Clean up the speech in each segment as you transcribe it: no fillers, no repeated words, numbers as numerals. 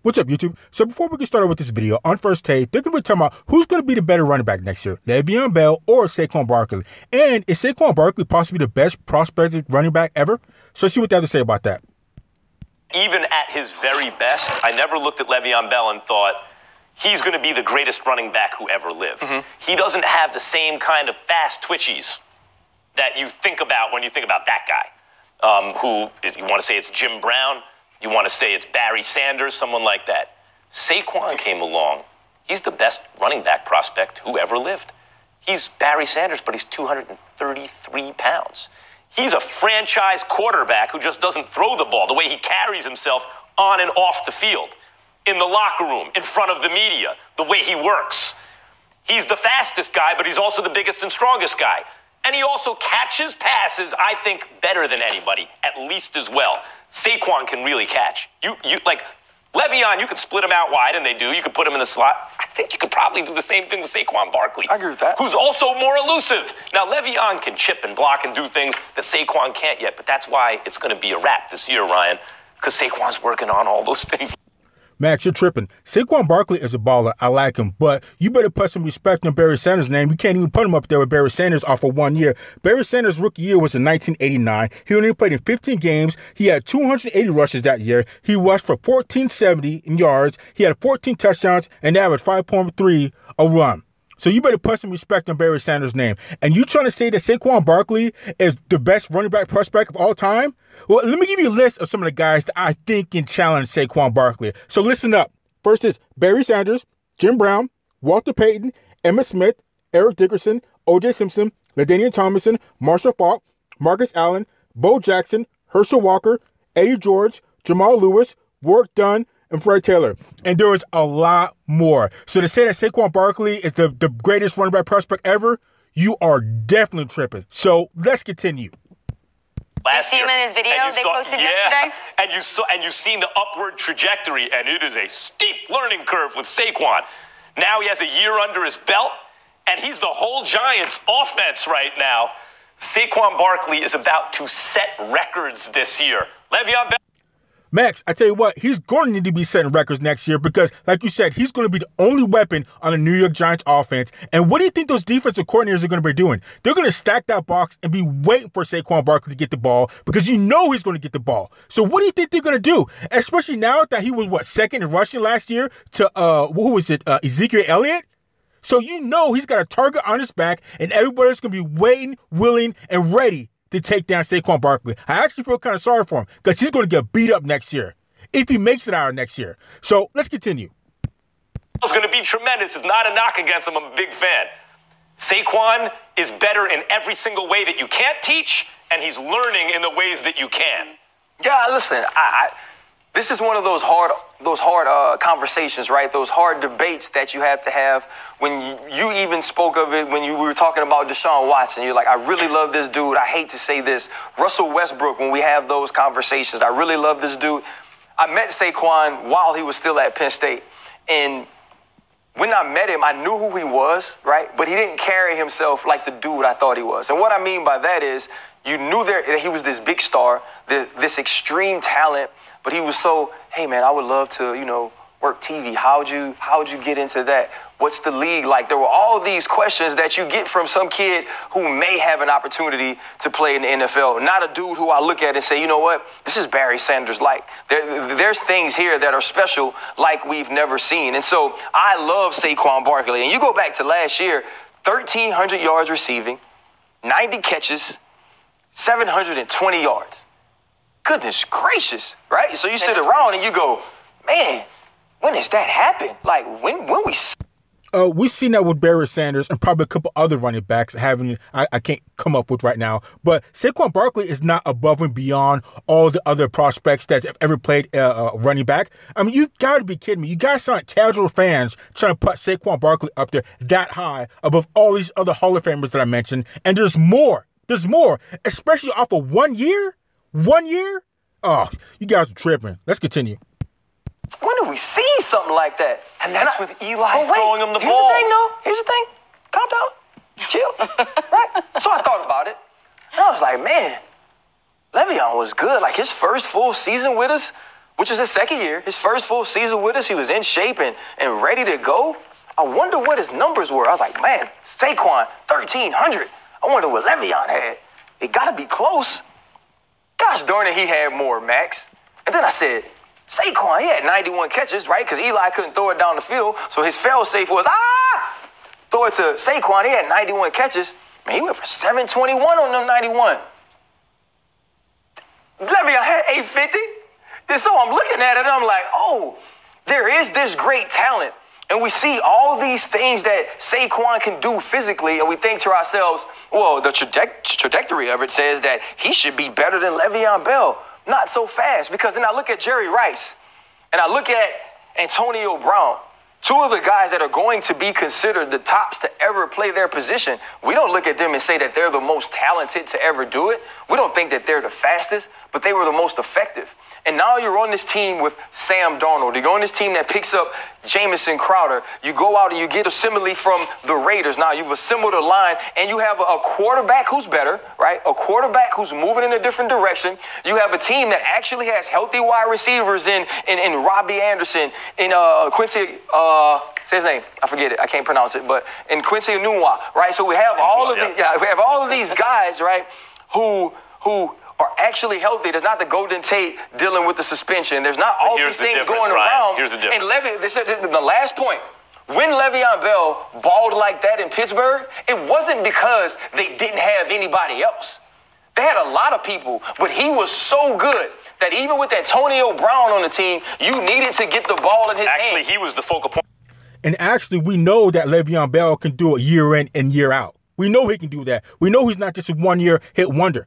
What's up, YouTube? So before we get started with this video, on First Take, they're going to be talking about who's going to be the better running back next year, Le'Veon Bell or Saquon Barkley. And is Saquon Barkley possibly the best prospective running back ever? So let's see what they have to say about that. Even at his very best, I never looked at Le'Veon Bell and thought, he's going to be the greatest running back who ever lived. He doesn't have the same kind of fast twitchies that you think about when you think about that guy. You want to say it's Jim Brown, you want to say it's Barry Sanders, someone like that. Saquon came along. He's the best running back prospect who ever lived. He's Barry Sanders, but he's 233 pounds. He's a franchise quarterback who just doesn't throw the ball, the way he carries himself on and off the field, in the locker room, in front of the media, the way he works. He's the fastest guy, but he's also the biggest and strongest guy. And he also catches passes, I think, better than anybody, at least as well. Saquon can really catch. Like Le'Veon, you could split him out wide, and they do. You could put him in the slot. I think you could probably do the same thing with Saquon Barkley. I agree with that. Who's also more elusive. Now, Le'Veon can chip and block and do things that Saquon can't yet, but that's why it's going to be a wrap this year, Ryan, because Saquon's working on all those things. Max, you're tripping. Saquon Barkley is a baller. I like him, but you better put some respect on Barry Sanders' name. You can't even put him up there with Barry Sanders off of 1 year. Barry Sanders' rookie year was in 1989. He only played in 15 games. He had 280 rushes that year. He rushed for 1,470 in yards. He had 14 touchdowns and averaged 5.3 a run. So you better put some respect on Barry Sanders' name. And you trying to say that Saquon Barkley is the best running back prospect of all time? Well, let me give you a list of some of the guys that I think can challenge Saquon Barkley. So listen up. First is Barry Sanders, Jim Brown, Walter Payton, Emmitt Smith, Eric Dickerson, O.J. Simpson, LaDainian Tomlinson, Marshall Faulk, Marcus Allen, Bo Jackson, Herschel Walker, Eddie George, Jamal Lewis, Warrick Dunn, and Fred Taylor. And there is a lot more. So to say that Saquon Barkley is the greatest running back prospect ever, you are definitely tripping. So let's continue. You see him in his video they posted yesterday? And you've seen the upward trajectory, and it is a steep learning curve with Saquon. Now he has a year under his belt, and he's the whole Giants offense right now. Saquon Barkley is about to set records this year. Le'Veon Bell. Max, I tell you what, he's going to need to be setting records next year because, like you said, he's going to be the only weapon on the New York Giants offense. And what do you think those defensive coordinators are going to be doing? They're going to stack that box and be waiting for Saquon Barkley to get the ball because you know he's going to get the ball. So what do you think they're going to do? Especially now that he was, second in rushing last year to, who was it, Ezekiel Elliott? So you know he's got a target on his back and everybody's going to be waiting, willing, and ready to take down Saquon Barkley. I actually feel kind of sorry for him because he's going to get beat up next year if he makes it out next year. So let's continue. It's going to be tremendous. It's not a knock against him. I'm a big fan. Saquon is better in every single way that you can't teach, and he's learning in the ways that you can. Yeah, listen, this is one of those hard conversations, right? Those hard debates that you have to have. When you even spoke of it when we were talking about Deshaun Watson, you're like, I really love this dude. I hate to say this. Russell Westbrook, when we have those conversations, I really love this dude. I met Saquon while he was still at Penn State. And when I met him, I knew who he was, right? But he didn't carry himself like the dude I thought he was. And what I mean by that is you knew that he was this big star, this extreme talent, but he was so, hey, man, I would love to, work TV. How'd you get into that? What's the league like? There were all these questions that you get from some kid who may have an opportunity to play in the NFL. Not a dude who I look at and say, you know what? This is Barry Sanders like. There's things here that are special like we've never seen. And so I love Saquon Barkley. And you go back to last year, 1,300 yards receiving, 90 catches, 720 yards. Goodness gracious, right? So you sit around and you go, man, when does that happen? Like, when we... We've seen that with Barry Sanders and probably a couple other running backs I can't come up with right now. But Saquon Barkley is not above and beyond all the other prospects that have ever played running back. I mean, you got to be kidding me. You guys sound like casual fans trying to put Saquon Barkley up there that high above all these other Hall of Famers that I mentioned. And there's more. There's more, especially off of 1 year. 1 year? Oh, you guys are tripping. Let's continue. When have we seen something like that? And that's with Eli throwing him the ball. Here's the thing. Calm down. Chill. Right? So I thought about it. And I was like, man, Le'Veon was good. Like, his first full season with us which is his second year, his first full season with us. He was in shape and ready to go. I wonder what his numbers were. I was like, man, Saquon, 1,300. I wonder what Le'Veon had. It got to be close. Gosh darn it, he had more, Max. And then I said, Saquon, he had 91 catches, right? Because Eli couldn't throw it down the field. So his fail-safe was, throw it to Saquon. He had 91 catches. Man, he went for 721 on them 91. Le'Veon had 850. And so I'm looking at it and I'm like, oh, there is this great talent. And we see all these things that Saquon can do physically, and we think to ourselves, well, the trajectory of it says that he should be better than Le'Veon Bell. Not so fast, because then I look at Jerry Rice, and I look at Antonio Brown, two of the guys that are going to be considered the tops to ever play their position. We don't look at them and say that they're the most talented to ever do it. We don't think that they're the fastest, but they were the most effective. And now you're on this team with Sam Darnold. You're on this team that picks up Jamison Crowder. You go out and you get a simile from the Raiders. Now you've assembled a line, and you have a quarterback who's better, right? A quarterback who's moving in a different direction. You have a team that actually has healthy wide receivers in Robbie Anderson, in Quincy, say his name, I forget it, I can't pronounce it, but in Quincy Enunwa, right? So we have all of these guys, right, who are actually healthy. There's not the Golden Tate dealing with the suspension. There's not all these things going around. Here's the difference. And the last point, when Le'Veon Bell balled like that in Pittsburgh, it wasn't because they didn't have anybody else. They had a lot of people, but he was so good that even with Antonio Brown on the team, you needed to get the ball in his hand. Actually, he was the focal point. And actually, we know that Le'Veon Bell can do it year in and year out. We know he can do that. We know he's not just a one-year hit wonder.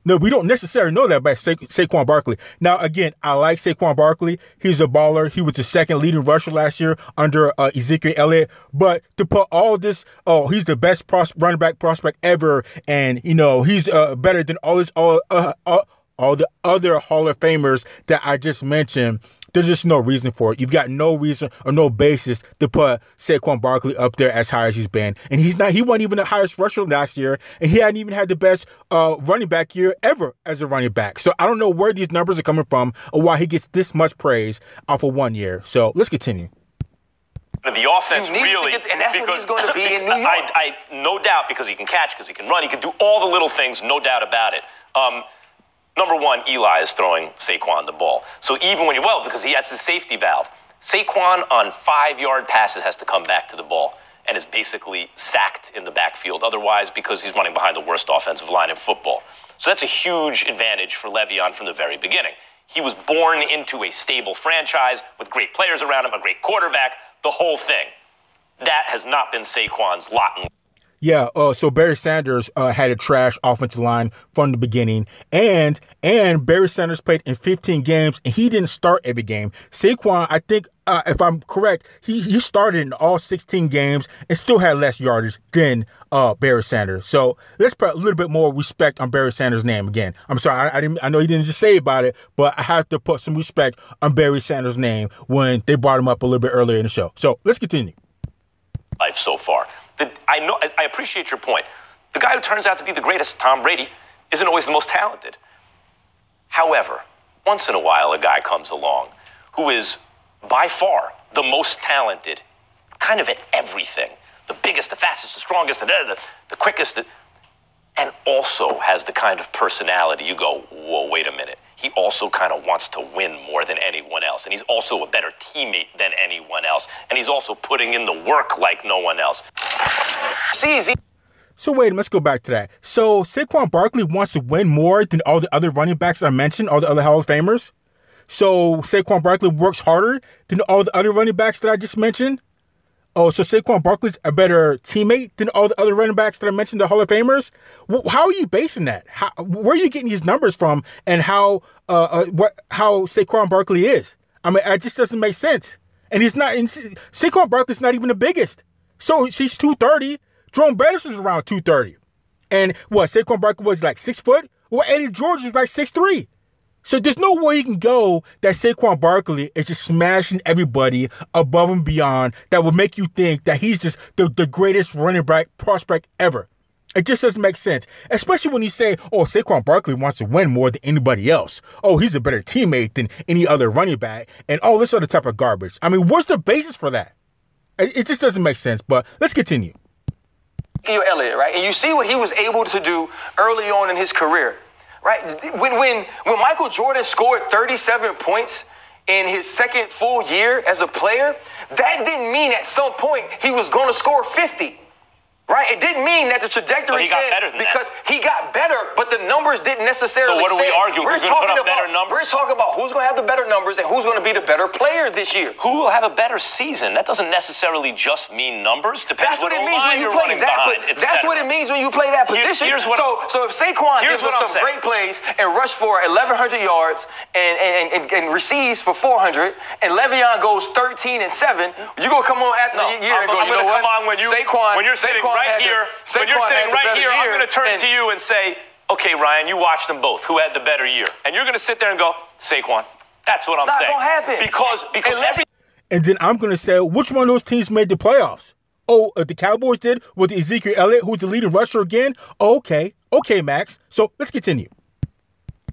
No, we don't necessarily know that about Saquon Barkley. Now, again, I like Saquon Barkley. He's a baller. He was the second leading rusher last year under Ezekiel Elliott. But to put all this, he's the best running back prospect ever, and he's better than all the other Hall of Famers that I just mentioned. There's just no reason for it. You've got no reason or no basis to put Saquon Barkley up there as high as he's been. And he wasn't even the highest rusher last year, and he hadn't even had the best running back year ever as a running back. So I don't know where these numbers are coming from or why he gets this much praise off of 1 year. So let's continue. The offense really, and that's what he's going to be in New York. I no doubt, because he can catch, because he can run, he can do all the little things, no doubt about it. Number one, Eli is throwing Saquon the ball. So even when because he has the safety valve. Saquon on 5-yard passes has to come back to the ball and is basically sacked in the backfield otherwise, because he's running behind the worst offensive line in football. So that's a huge advantage for Le'Veon from the very beginning. He was born into a stable franchise with great players around him, a great quarterback, the whole thing. That has not been Saquon's lot. Yeah, so Barry Sanders had a trash offensive line from the beginning, and Barry Sanders played in 15 games, and he didn't start every game. Saquon, I think, if I'm correct, he started in all 16 games and still had less yardage than Barry Sanders. So let's put a little bit more respect on Barry Sanders' name again. I'm sorry, I know he didn't just say about it, but I have to put some respect on Barry Sanders' name when they brought him up a little bit earlier in the show. So let's continue. Life so far. I appreciate your point. The guy who turns out to be the greatest, Tom Brady, isn't always the most talented. However, once in a while, a guy comes along who is by far the most talented, kind of at everything. The biggest, the fastest, the strongest, the quickest, and also has the kind of personality you go, whoa, wait a minute. He also kind of wants to win more than anyone else. And he's also a better teammate than anyone else. And he's also putting in the work like no one else. So wait, let's go back to that. So Saquon Barkley wants to win more than all the other running backs I mentioned, all the other Hall of Famers. So Saquon Barkley works harder than all the other running backs that I just mentioned. Oh, so Saquon Barkley's a better teammate than all the other running backs that I mentioned, the Hall of Famers? How are you basing that? Where are you getting these numbers from, and how Saquon Barkley is? I mean, it just doesn't make sense. And Saquon Barkley's not even the biggest. So he's 230. Jerome Bettis is around 230. And Saquon Barkley was like 6 foot? Well, Eddie George was like 6'3". So there's no way you can go that Saquon Barkley is just smashing everybody above and beyond that would make you think that he's just the greatest running back prospect ever. It just doesn't make sense, especially when you say, oh, Saquon Barkley wants to win more than anybody else. Oh, he's a better teammate than any other running back, and all this other type of garbage. I mean, what's the basis for that? It just doesn't make sense, but let's continue. Elliott, right? And you see what he was able to do early on in his career, right? When Michael Jordan scored 37 points in his second full year as a player, that didn't mean at some point he was going to score 50. Right? It didn't mean that the trajectory said because he got better, but the numbers didn't necessarily say. So what are we arguing? Who's going to put up better numbers? We're talking about who's going to have the better numbers and who's going to be the better player this year. Who will have a better season? That doesn't necessarily just mean numbers. Depends what it means when you play that. That's what it means when you play that position. So if Saquon gives us some great plays and rush for 1,100 yards and receives for 400, and Le'Veon goes 13 and 7, you're going to come on after the year and go, you know what? When you're sitting right here, I'm going to turn to you and say, okay, Ryan, you watched them both. Who had the better year? And you're going to sit there and go, Saquon. That's what I'm saying. Not going to happen. Because and then I'm going to say, which one of those teams made the playoffs? Oh, the Cowboys did with Ezekiel Elliott, who's the leading rusher again? Oh, okay, Max. So let's continue.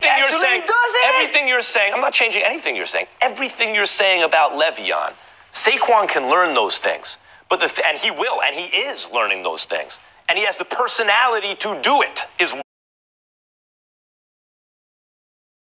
Everything you're saying, I'm not changing anything you're saying. Everything you're saying about Le'Veon, Saquon can learn those things. And he will, and he is learning those things. And he has the personality to do it, is